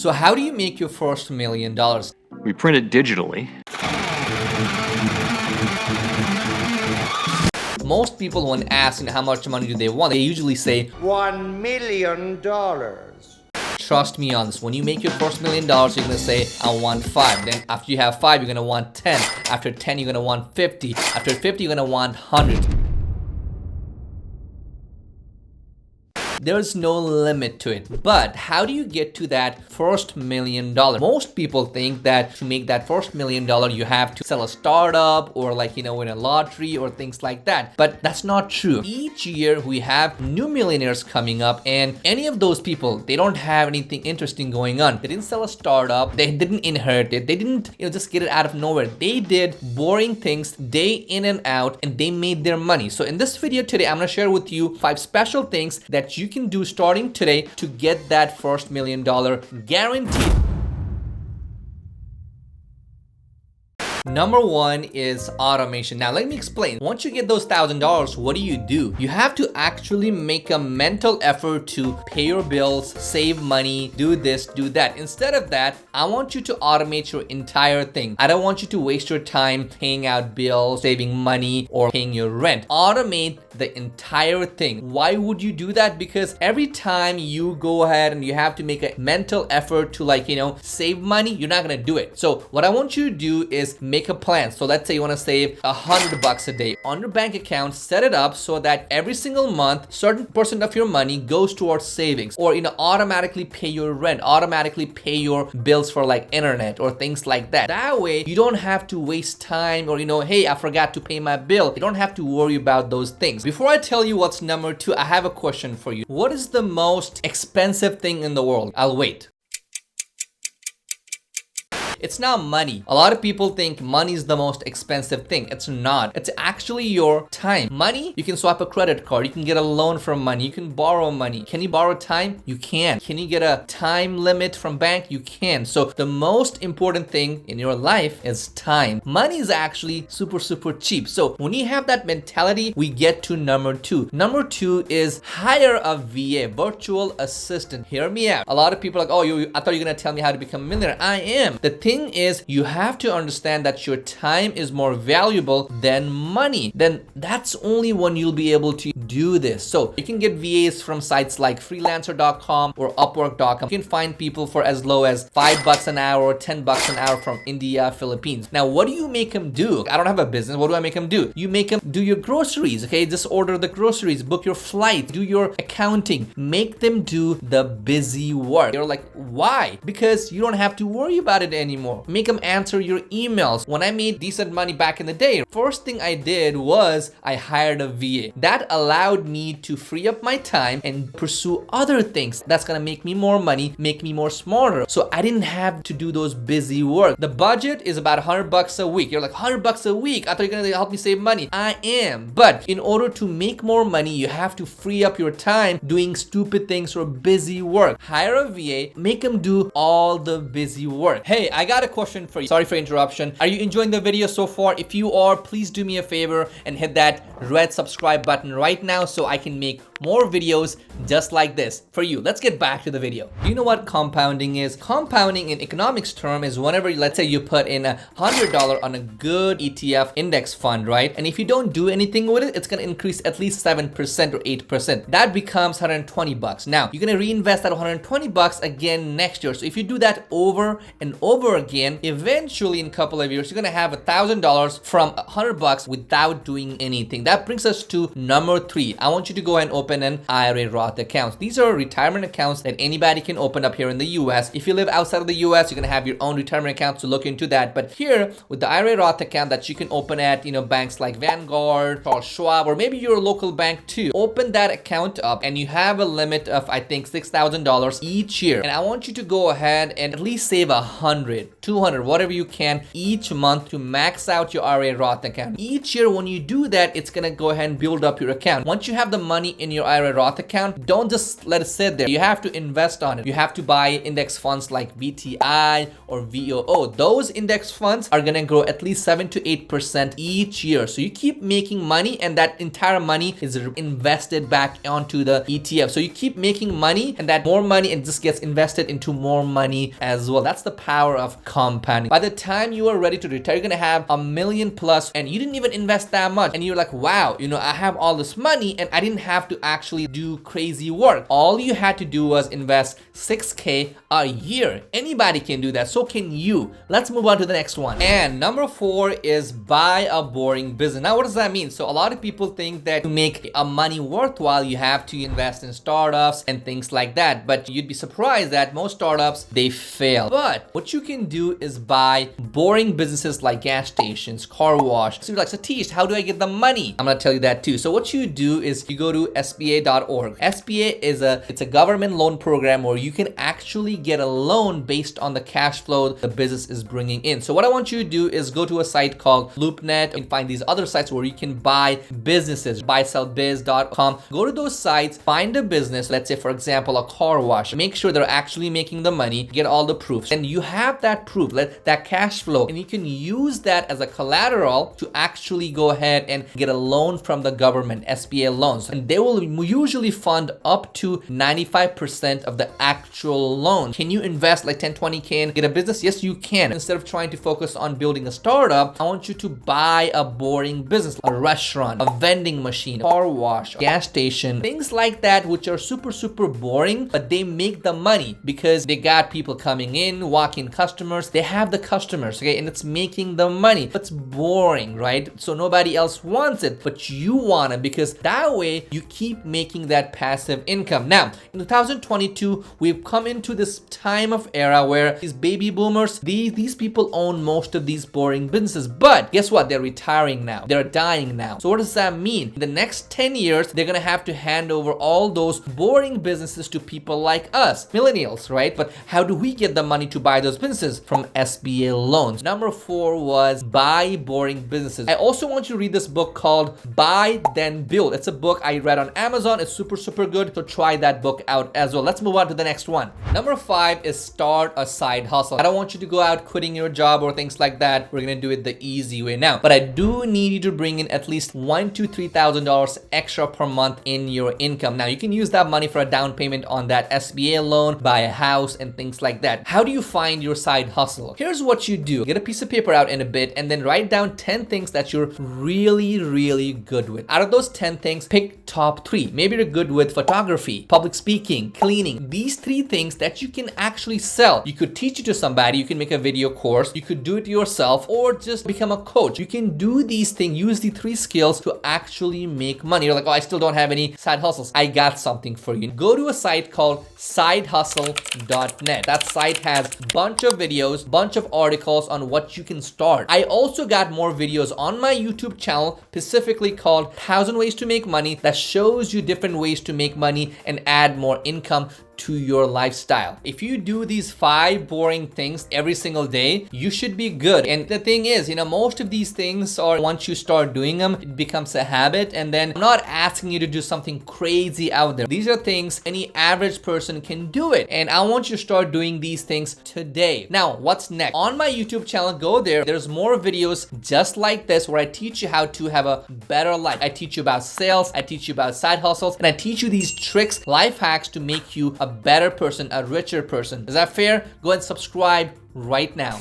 So how do you make your first $1 million? We print it digitally. Most people, when asked how much money do they want, they usually say $1 million. trust me on this. When you make your first $1 million, you're gonna say, I want 5. Then after you have 5, you're gonna want 10. After 10, you're gonna want 50. After 50, you're gonna want 100. There's no limit to it. But how do you get to that first $1 million? Most people think that to make that first $1 million, you have to sell a startup or win a lottery or things like that. But that's not true. Each year we have new millionaires coming up, and any of those people, they don't have anything interesting going on. They didn't sell a startup. They didn't inherit it. They didn't just get it out of nowhere. They did boring things day in and out, and they made their money. So in this video today, I'm gonna share with you 5 special things that you can do starting today to get that first $1 million guaranteed. Number 1 is automation. Now let me explain. Once you get those $1,000, what do? You have to actually make a mental effort to pay your bills, save money, do this, do that. Instead of that, I want you to automate your entire thing. I don't want you to waste your time paying out bills, saving money, or paying your rent. Automate the entire thing. Why would you do that? Because every time you go ahead and you have to make a mental effort to save money, you're not gonna do it. So what I want you to do is make a plan. So let's say you want to save $100 a day on your bank account. Set it up so that every single month, certain percent of your money goes towards savings, or automatically pay your rent, automatically pay your bills for internet or things like that. That way you don't have to waste time or hey, I forgot to pay my bill. You don't have to worry about those things. Before I tell you what's number 2, I have a question for you. What is the most expensive thing in the world? I'll wait. It's not money. A lot of people think money is the most expensive thing. It's not. It's actually your time. Money, you can swipe a credit card. You can get a loan from money. You can borrow money. Can you borrow time? You can. Can you get a time limit from bank? You can. So the most important thing in your life is time. Money is actually super, super cheap. So when you have that mentality, we get to number 2. Number 2 is hire a VA, virtual assistant. Hear me out. A lot of people are like, oh, I thought you were gonna tell me how to become a millionaire. I am. The thing is, you have to understand that your time is more valuable than money. Then that's only when you'll be able to do this. So you can get VAs from sites like freelancer.com or upwork.com. You can find people for as low as $5 an hour or $10 an hour from India, Philippines. Now, what do you make them do? I don't have a business. What do I make them do? You make them do your groceries, okay? Just order the groceries, book your flight, do your accounting, make them do the busy work. You're like, why? Because you don't have to worry about it anymore. Make them answer your emails. When I made decent money back in the day, first thing I did was I hired a VA. That allowed me to free up my time and pursue other things that's gonna make me more money, make me more smarter. So I didn't have to do those busy work. The budget is about $100 a week. You're like, $100 a week? I thought you're gonna help me save money. I am. But in order to make more money, you have to free up your time doing stupid things or busy work. Hire a VA, make them do all the busy work. Hey, I got a question for you. Sorry for interruption. Are you enjoying the video so far? If you are, please do me a favor and hit that red subscribe button right now so I can make more videos just like this for you. Let's get back to the video. Do you know what compounding is? Compounding in economics term is whenever, let's say you put in $100 on a good ETF index fund, right? And if you don't do anything with it, it's gonna increase at least 7% or 8%. That becomes $120. Now, you're gonna reinvest that $120 again next year. So if you do that over and over again, eventually in a couple of years, you're gonna have $1,000 from $100 without doing anything. That brings us to number 3. I want you to go ahead and open an IRA Roth account. These are retirement accounts that anybody can open up here in the US. If you live outside of the US, you're gonna have your own retirement account, so look into that. But here with the IRA Roth account that you can open at banks like Vanguard, Charles Schwab, or maybe your local bank too, open that account up and you have a limit of I think $6,000 each year. And I want you to go ahead and at least save 100, 200, whatever you can each month to max out your IRA Roth account. Each year when you do that, it's gonna go ahead and build up your account. Once you have the money in your your IRA Roth account, don't just let it sit there. You have to invest on it. You have to buy index funds like VTI or VOO. Those index funds are gonna grow at least 7 to 8% each year. So you keep making money, and that entire money is invested back onto the ETF. So you keep making money, and that more money, and just gets invested into more money as well. That's the power of compounding. By the time you are ready to retire, you're gonna have $1 million plus, and you didn't even invest that much. And you're like, wow, I have all this money and I didn't have to actually do crazy work. All you had to do was invest $6K a year. Anybody can do that. So can you. Let's move on to the next one. And number 4 is buy a boring business. Now, what does that mean? So a lot of people think that to make a money worthwhile, you have to invest in startups and things like that. But you'd be surprised that most startups, they fail. But what you can do is buy boring businesses like gas stations, car wash. So you're like, Satish, how do I get the money? I'm gonna tell you that too. So what you do is you go to SBA.org. SBA it's a government loan program where you can actually get a loan based on the cash flow the business is bringing in. So what I want you to do is go to a site called LoopNet and find these other sites where you can buy businesses, buysellbiz.com. Go to those sites, find a business, let's say for example a car wash. Make sure they're actually making the money, get all the proofs, and you have that proof, that cash flow, and you can use that as a collateral to actually go ahead and get a loan from the government, SBA loans, and they will usually fund up to 95% of the actual loan. Can you invest like 10, 20K and get a business? Yes, you can. Instead of trying to focus on building a startup, I want you to buy a boring business, a restaurant, a vending machine, car wash, gas station, things like that, which are super boring, but they make the money because they got people coming in, walk-in customers, they have the customers, okay, and it's making the money. It's boring, right? So nobody else wants it, but you want it, because that way you keep making that passive income. Now, in 2022, we've come into this time of era where these baby boomers, these people own most of these boring businesses, but guess what? They're retiring now. They're dying now. So what does that mean? In the next 10 years, they're gonna have to hand over all those boring businesses to people like us, millennials, right? But how do we get the money to buy those businesses? From SBA loans. Number 4 was buy boring businesses. I also want you to read this book called Buy Then Build. It's a book I read on Amazon. It's super good. So try that book out as well. Let's move on to the next one. Number 5 is start a side hustle. I don't want you to go out quitting your job or things like that. We're gonna do it the easy way now. But I do need you to bring in at least $1,000 to $3,000 extra per month in your income. Now you can use that money for a down payment on that SBA loan, buy a house and things like that. How do you find your side hustle? Here's what you do. Get a piece of paper out in a bit and then write down 10 things that you're really good with. Out of those 10 things, pick top 3. Maybe you're good with photography, public speaking, cleaning. These 3 things that you can actually sell. You could teach it to somebody, you can make a video course, you could do it yourself, or just become a coach. You can do these things, use the 3 skills to actually make money. You're like, oh, I still don't have any side hustles. I got something for you. Go to a site called SideHustle.net. That site has a bunch of videos, bunch of articles on what you can start. I also got more videos on my YouTube channel specifically called 1000 Ways to Make Money that shows you different ways to make money and add more income to your lifestyle. If you do these 5 boring things every single day, you should be good. And the thing is, most of these things are, once you start doing them, it becomes a habit. And then I'm not asking you to do something crazy out there. These are things any average person can do it. And I want you to start doing these things today. Now, what's next? On my YouTube channel, go there. There's more videos just like this where I teach you how to have a better life. I teach you about sales, I teach you about side hustles, and I teach you these tricks, life hacks to make you a better person, a richer person. Is that fair? Go and subscribe right now.